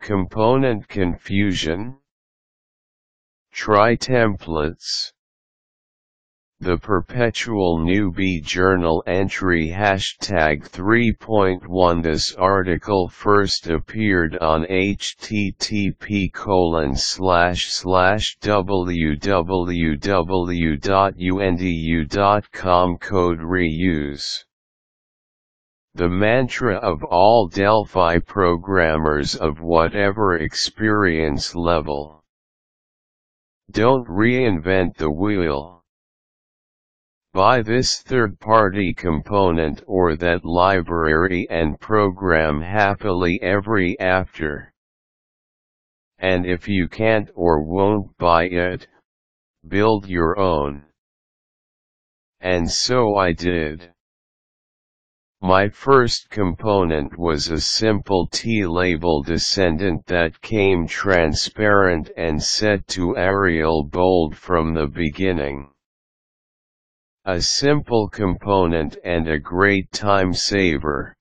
Component confusion. Try templates. The Perpetual Newbie journal entry #3.1. This article first appeared on http://www.undu.com. Code reuse. The mantra of all Delphi programmers of whatever experience level. Don't reinvent the wheel. Buy this third-party component or that library and program happily ever after. And if you can't or won't buy it, build your own. And so I did. My first component was a simple TLabel descendant that came transparent and set to Arial Bold from the beginning. A simple component and a great time saver.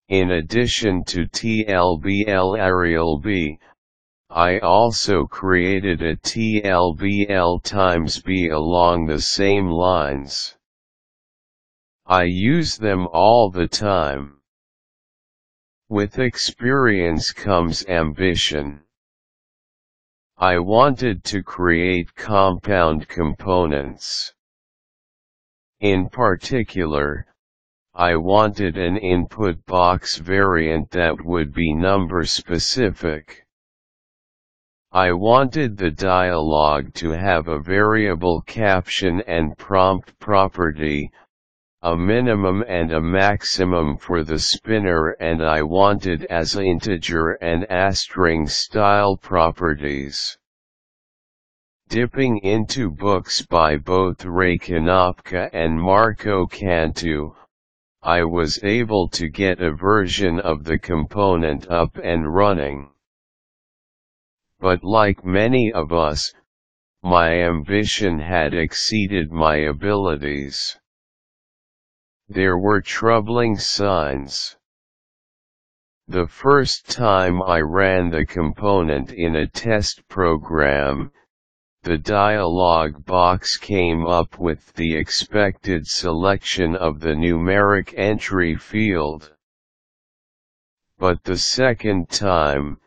In addition to TLblArialB, I also created a TLblTimesB along the same lines. I use them all the time. With experience comes ambition. I wanted to create compound components. In particular, I wanted an input box variant that would be number specific. I wanted the dialog to have a variable caption and prompt property, a minimum and a maximum for the spinner, and I wanted asInteger and asString style properties. Dipping into books by both Konopka and Cantu, I was able to get a version of the component up and running. But like many of us, my ambition had exceeded my abilities. There were troubling signs. The first time I ran the component in a test program, the dialog box came up with the expected selection of the numeric entry field. But the second time,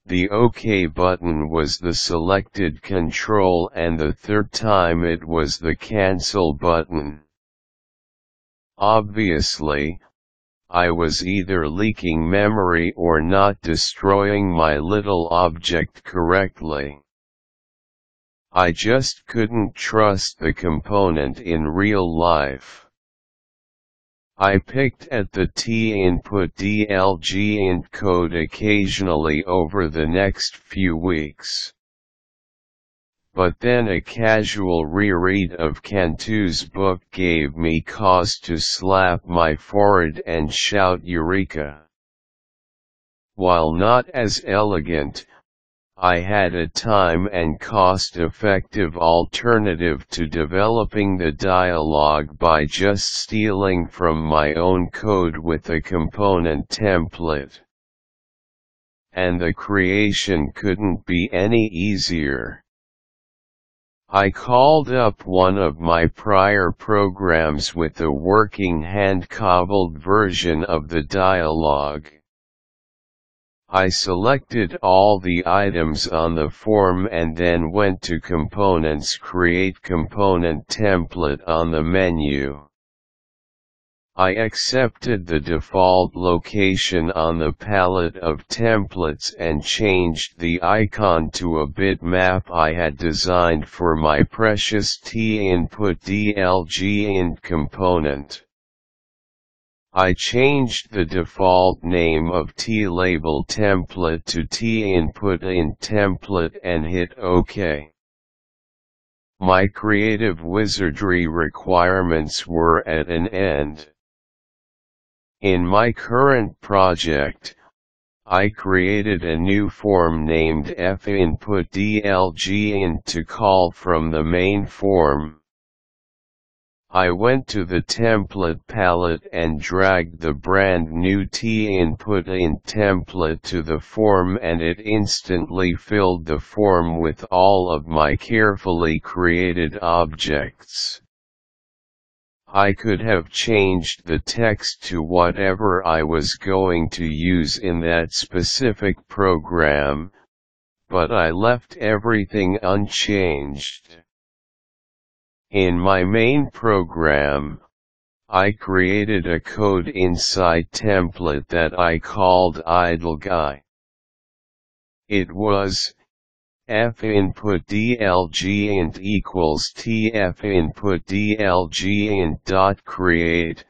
the OK button was the selected control, and the third time it was the cancel button. Obviously, I was either leaking memory or not destroying my little object correctly. I just couldn't trust the component in real life. I picked at the tinput.dlg code occasionally over the next few weeks. But then a casual reread of Cantu's book gave me cause to slap my forehead and shout Eureka. While not as elegant, I had a time and cost-effective alternative to developing the dialog by just stealing from my own code with a component template. And the creation couldn't be any easier. I called up one of my prior programs with a working hand-cobbled version of the dialog. I selected all the items on the form and then went to Components, Create Component Template on the menu. I accepted the default location on the palette of templates and changed the icon to a bitmap I had designed for my precious tinput.dlg component. I changed the default name of TLabel template to tinput.template and hit OK. My creative wizardry requirements were at an end. In my current project, I created a new form named finput.dlg to call from the main form. I went to the template palette and dragged the brand new TInputInt template to the form, and it instantly filled the form with all of my carefully created objects. I could have changed the text to whatever I was going to use in that specific program, but I left everything unchanged. In my main program, I created a code inside template that I called idleGuy. It was finputDLGint equals tfinputDLGint.create,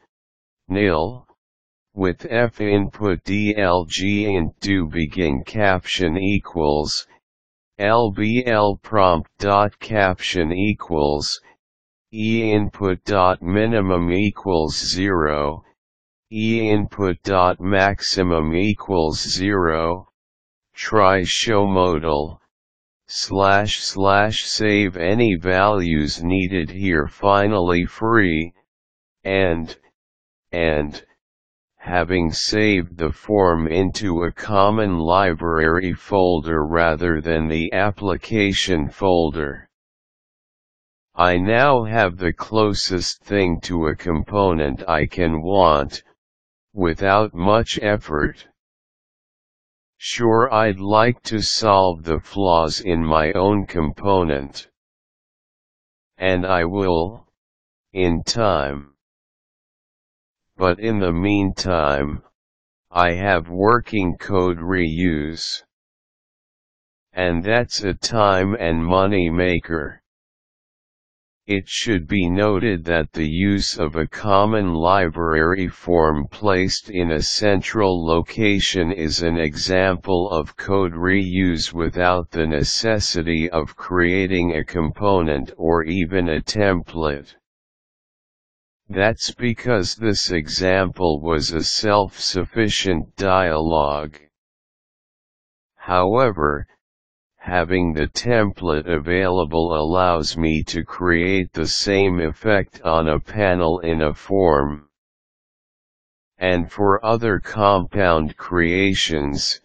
nil, with finputDLGint doBegin caption equals lblprompt.caption equals einput.minimum equals 0, einput.maximum equals 0, try show modal, / save any values needed here, finally free, and, having saved the form into a common library folder rather than the application folder. I now have the closest thing to a component I can want, without much effort. Sure, I'd like to solve the flaws in my own component. And I will, in time. But in the meantime, I have working code reuse. And that's a time and money maker. It should be noted that the use of a common library form placed in a central location is an example of code reuse without the necessity of creating a component or even a template. That's because this example was a self-sufficient dialog. However, having the template available allows me to create the same effect on a panel in a form. And for other compound creations,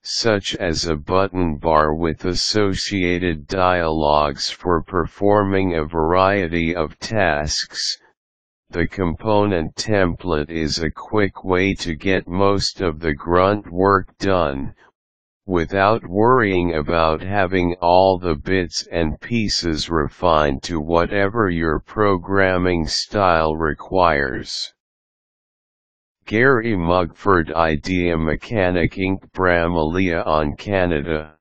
such as a button bar with associated dialogs for performing a variety of tasks, the component template is a quick way to get most of the grunt work done, without worrying about having all the bits and pieces refined to whatever your programming style requires. Gary Mugford, Idea Mechanic Inc. Bramalia on Canada.